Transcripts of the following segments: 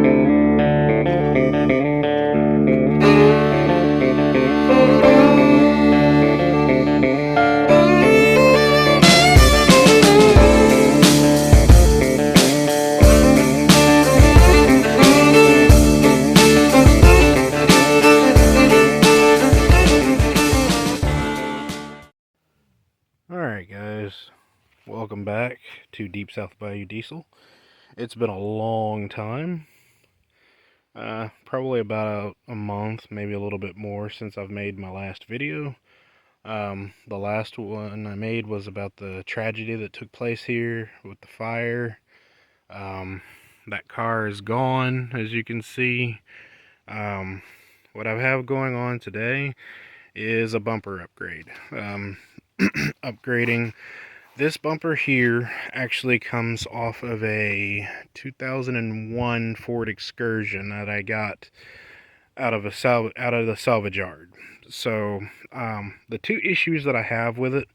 Alright guys, welcome back to Deep South Bayou Diesel. It's been a long time, probably about a month, maybe a little bit more since I've made my last video. The last one I made was about the tragedy that took place here with the fire. That car is gone, as you can see. What I have going on today is a bumper upgrade. Upgrading this bumper here actually comes off of a 2001 Ford Excursion that I got out of the salvage yard. So the two issues that I have with it: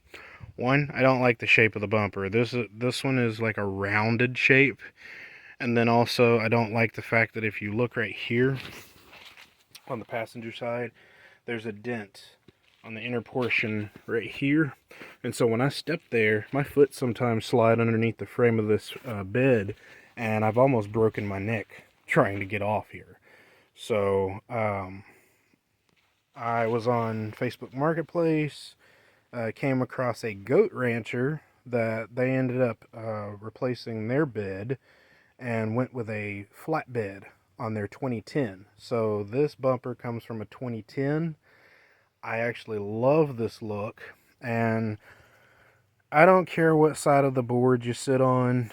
one, I don't like the shape of the bumper. This one is like a rounded shape, and then also I don't like the fact that if you look right here on the passenger side, there's a dent on the inner portion right here, and so when I step there, my foot sometimes slide underneath the frame of this bed, and I've almost broken my neck trying to get off here. So I was on Facebook Marketplace, came across a goat rancher that they ended up replacing their bed and went with a flatbed on their 2010. So this bumper comes from a 2010. I actually love this look, and I don't care what side of the board you sit on.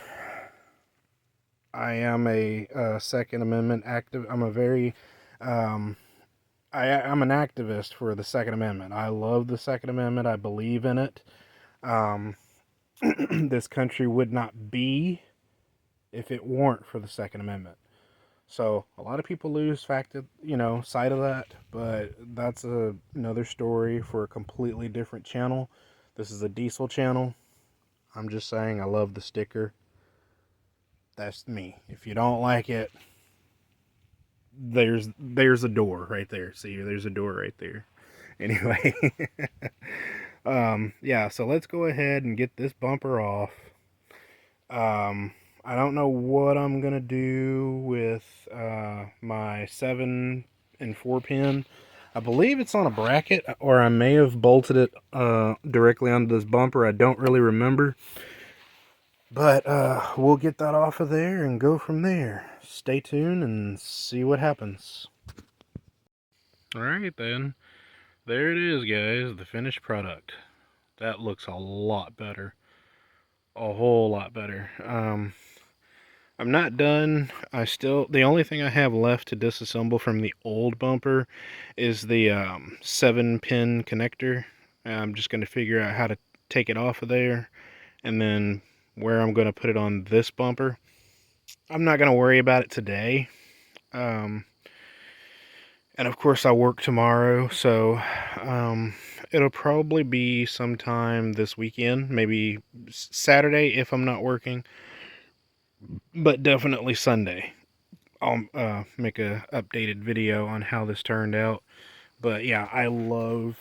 I am a Second Amendment active. I'm a very, I'm an activist for the Second Amendment. I love the Second Amendment. I believe in it. This country would not be if it weren't for the Second Amendment. So a lot of people lose sight of that, but that's another story for a completely different channel. This is a diesel channel. I'm just saying I love the sticker. That's me. If you don't like it, there's a door right there. See, there's a door right there. Anyway, yeah. So let's go ahead and get this bumper off. I don't know what I'm gonna do with my 7 and 4 pin. I believe it's on a bracket, or I may have bolted it directly onto this bumper. I don't really remember. But we'll get that off of there and go from there. Stay tuned and see what happens. Alright then. There it is, guys. The finished product. That looks a lot better. A whole lot better. I'm not done. The only thing I have left to disassemble from the old bumper is the 7-pin connector. I'm just going to figure out how to take it off of there, and then where I'm going to put it on this bumper. I'm not going to worry about it today. And of course I work tomorrow, so it'll probably be sometime this weekend, maybe Saturday if I'm not working, but definitely Sunday. I'll make a updated video on how this turned out. But yeah, I love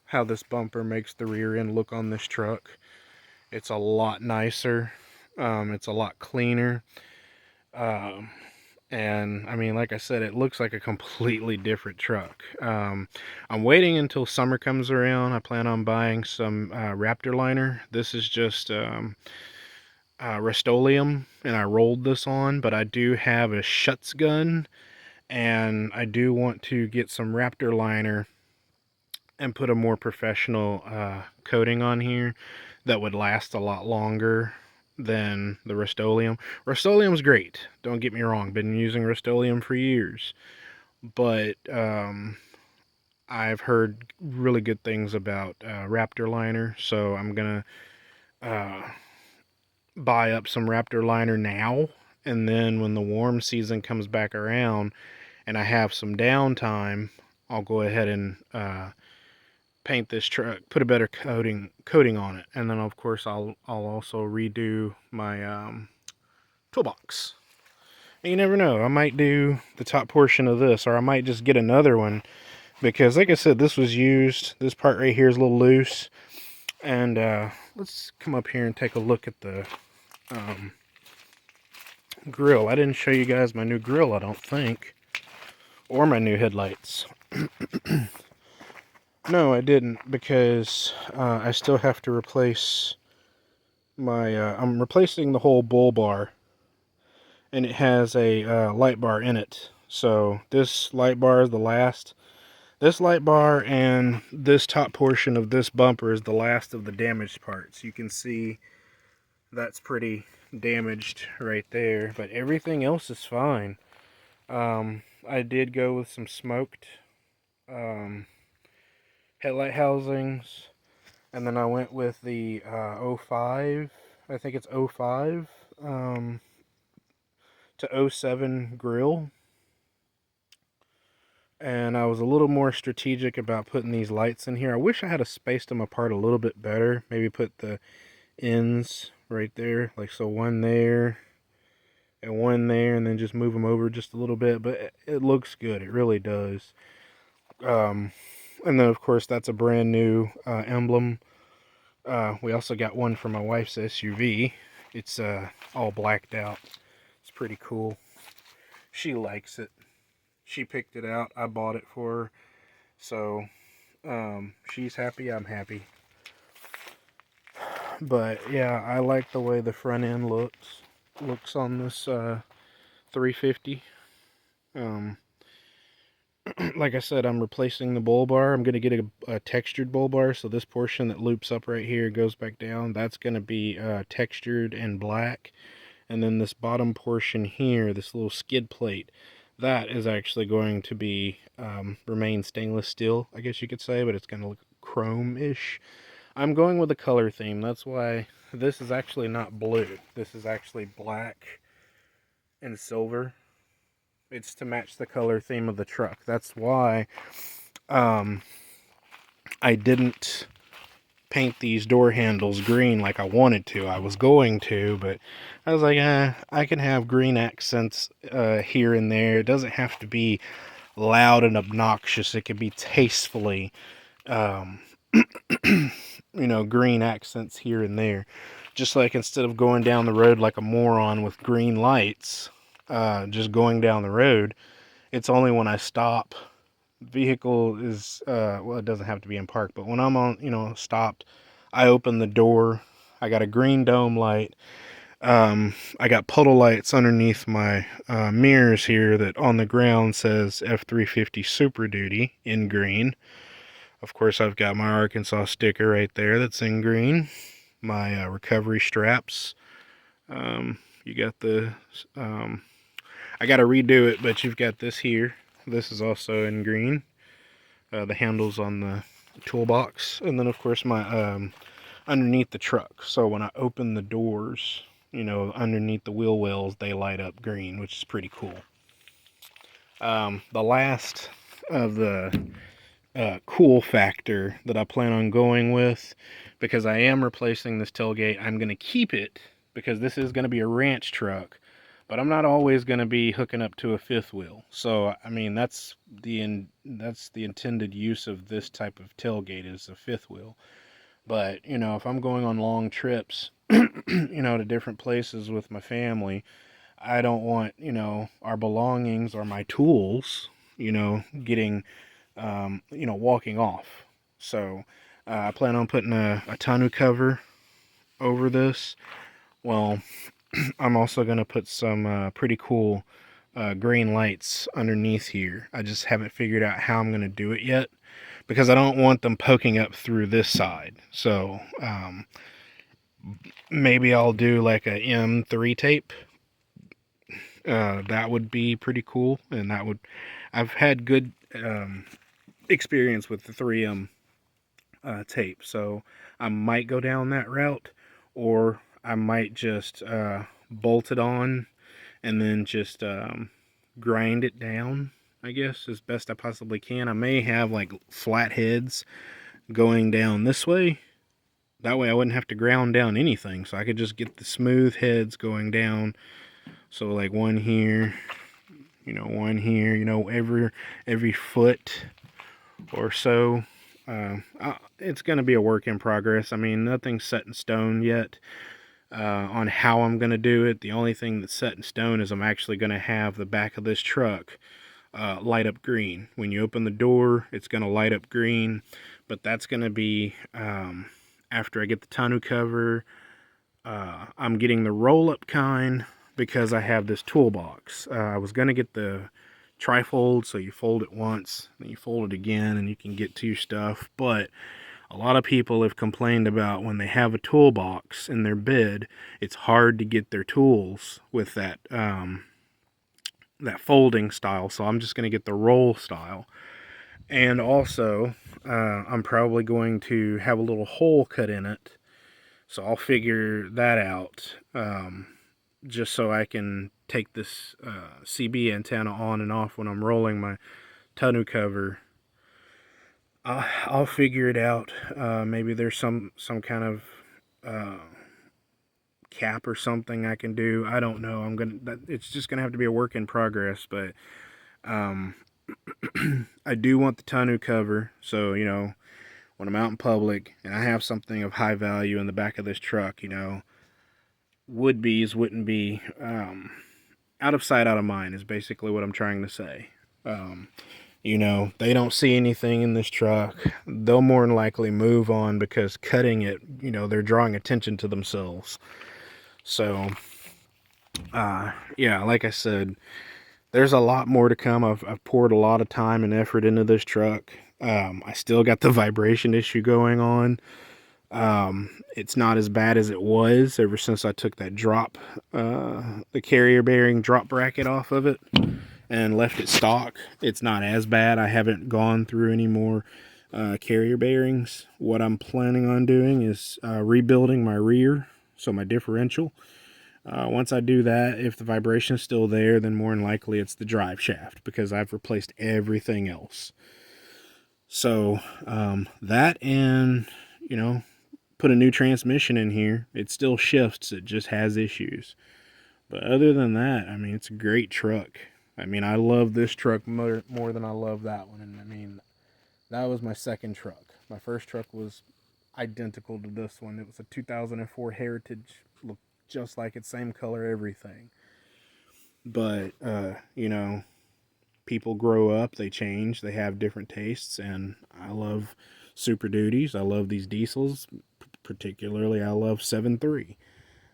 how this bumper makes the rear end look on this truck. It's a lot nicer. It's a lot cleaner. And I mean, like I said, it looks like a completely different truck. I'm waiting until summer comes around. I plan on buying some Raptor liner. This is just Rust-Oleum, and I rolled this on, but I do have a Schutz gun, and I do want to get some Raptor liner and put a more professional coating on here that would last a lot longer than the Rust-Oleum. Rust-Oleum's great, don't get me wrong, been using Rust-Oleum for years, but I've heard really good things about Raptor liner, so I'm gonna buy up some Raptor liner now, and then when the warm season comes back around and I have some downtime, I'll go ahead and paint this truck, put a better coating on it, and then of course I'll also redo my toolbox. And you never know, I might do the top portion of this, or I might just get another one, because like I said, this was used. This part right here is a little loose. And let's come up here and take a look at the grill. I didn't show you guys my new grill, I don't think, or my new headlights. No, I didn't, because I still have to replace my, I'm replacing the whole bull bar, and it has a light bar in it. So this light bar is the last. This light bar and this top portion of this bumper is the last of the damaged parts. You can see that's pretty damaged right there, but everything else is fine. I did go with some smoked headlight housings, and then I went with the 05, I think it's 05 to 07 grill. And I was a little more strategic about putting these lights in here. I wish I had spaced them apart a little bit better. Maybe put the ends right there, like so, one there and one there, and then just move them over just a little bit. But it looks good, it really does. And then of course that's a brand new emblem. We also got one for my wife's SUV. It's all blacked out. It's pretty cool. She likes it. She picked it out. I bought it for her. So she's happy, I'm happy. But yeah, I like the way the front end looks on this 350. Like I said, I'm replacing the bull bar. I'm going to get a textured bull bar, so this portion that loops up right here goes back down. That's going to be textured and black. And then this bottom portion here, this little skid plate, that is actually going to be remain stainless steel, I guess you could say, but it's going to look chrome-ish. I'm going with a color theme. That's why this is actually not blue. This is actually black and silver. It's to match the color theme of the truck. That's why I didn't paint these door handles green like I wanted to. I was going to, but I was like, I can have green accents here and there. It doesn't have to be loud and obnoxious. It can be tastefully, green accents here and there. Just like instead of going down the road like a moron with green lights, just going down the road, it's only when I stop. Vehicle is, well, it doesn't have to be in park, but when I'm on, stopped, I open the door. I got a green dome light. I got puddle lights underneath my mirrors here that on the ground says F350 Super Duty in green. Of course, I've got my Arkansas sticker right there that's in green. My recovery straps. You got the, I got to redo it, but you've got this here. This is also in green. The handles on the toolbox. And then, of course, my underneath the truck. So when I open the doors, underneath the wheel wells, they light up green, which is pretty cool. The last of the cool factor that I plan on going with, because I am replacing this tailgate, I'm going to keep it because this is going to be a ranch truck, but I'm not always going to be hooking up to a fifth wheel. So I mean, that's the intended use of this type of tailgate, is a fifth wheel. But if I'm going on long trips, to different places with my family, I don't want our belongings or my tools getting walking off. So I plan on putting a tonneau cover over this. Well, I'm also going to put some pretty cool green lights underneath here. I just haven't figured out how I'm going to do it yet, because I don't want them poking up through this side. So maybe I'll do like a M3 tape. That would be pretty cool, and I've had good experience with the 3M tape, so I might go down that route, or I might just bolt it on and then just grind it down, I guess, as best I possibly can. I may have like flat heads going down this way. That way I wouldn't have to ground down anything, so I could just get the smooth heads going down So like one here, one here, every foot or so. It's going to be a work in progress. I mean, nothing's set in stone yet on how I'm going to do it. The only thing that's set in stone is I'm actually going to have the back of this truck light up green. When you open the door, it's going to light up green, but that's going to be after I get the tonneau cover. I'm getting the roll-up kind because I have this toolbox. I was going to get the trifold, so you fold it once, then you fold it again, and you can get to your stuff. But a lot of people have complained about when they have a toolbox in their bed, it's hard to get their tools with that that folding style. So I'm just going to get the roll style. And also, I'm probably going to have a little hole cut in it. So I'll figure that out. Just so I can take this CB antenna on and off when I'm rolling my tonneau cover. I'll figure it out. Maybe there's some kind of cap or something I can do. I don't know. It's just gonna have to be a work in progress. But I do want the tonneau cover, so when I'm out in public and I have something of high value in the back of this truck, would-be's wouldn't be out of sight, out of mind is basically what I'm trying to say. They don't see anything in this truck. They'll more than likely move on because cutting it, they're drawing attention to themselves. So, yeah, like I said, there's a lot more to come. I've poured a lot of time and effort into this truck. I still got the vibration issue going on. It's not as bad as it was ever since I took that the carrier bearing drop bracket off of it and left it stock. It's not as bad. I haven't gone through any more carrier bearings. What I'm planning on doing is rebuilding my rear, so my differential. Once I do that, if the vibration is still there, then more than likely it's the drive shaft because I've replaced everything else. So that and, put a new transmission in here. It still shifts. It just has issues. But other than that, I mean, it's a great truck. I mean, I love this truck more than I love that one. And I mean, that was my second truck. My first truck was identical to this one. It was a 2004 Heritage. Looked just like it, same color, everything. But, people grow up, they change, they have different tastes. And I love Super Duties. I love these diesels. Particularly, I love 7.3.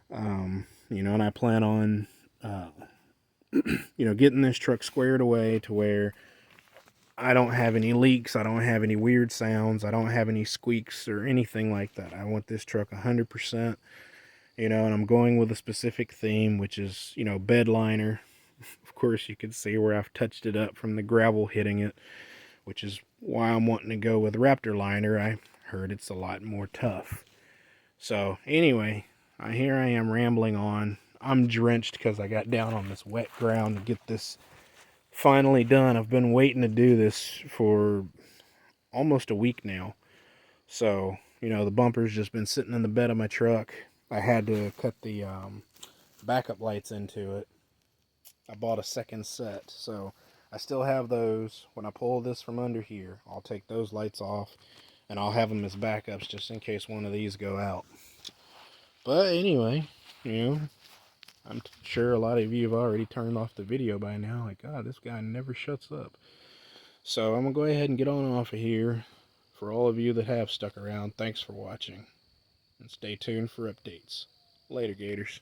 And I plan on, getting this truck squared away to where I don't have any leaks, I don't have any weird sounds, I don't have any squeaks or anything like that. I want this truck 100%, and I'm going with a specific theme, which is, bed liner. Of course, you can see where I've touched it up from the gravel hitting it, which is why I'm wanting to go with Raptor liner. I heard it's a lot more tough. So anyway, here I am rambling on. I'm drenched because I got down on this wet ground to get this finally done. I've been waiting to do this for almost a week now. So, the bumper's just been sitting in the bed of my truck. I had to cut the backup lights into it. I bought a second set, so I still have those. When I pull this from under here, I'll take those lights off and I'll have them as backups just in case one of these go out. But anyway, I'm sure a lot of you have already turned off the video by now. Like, God, this guy never shuts up. So I'm going to go ahead and get on off of here. For all of you that have stuck around, thanks for watching. And stay tuned for updates. Later, Gators.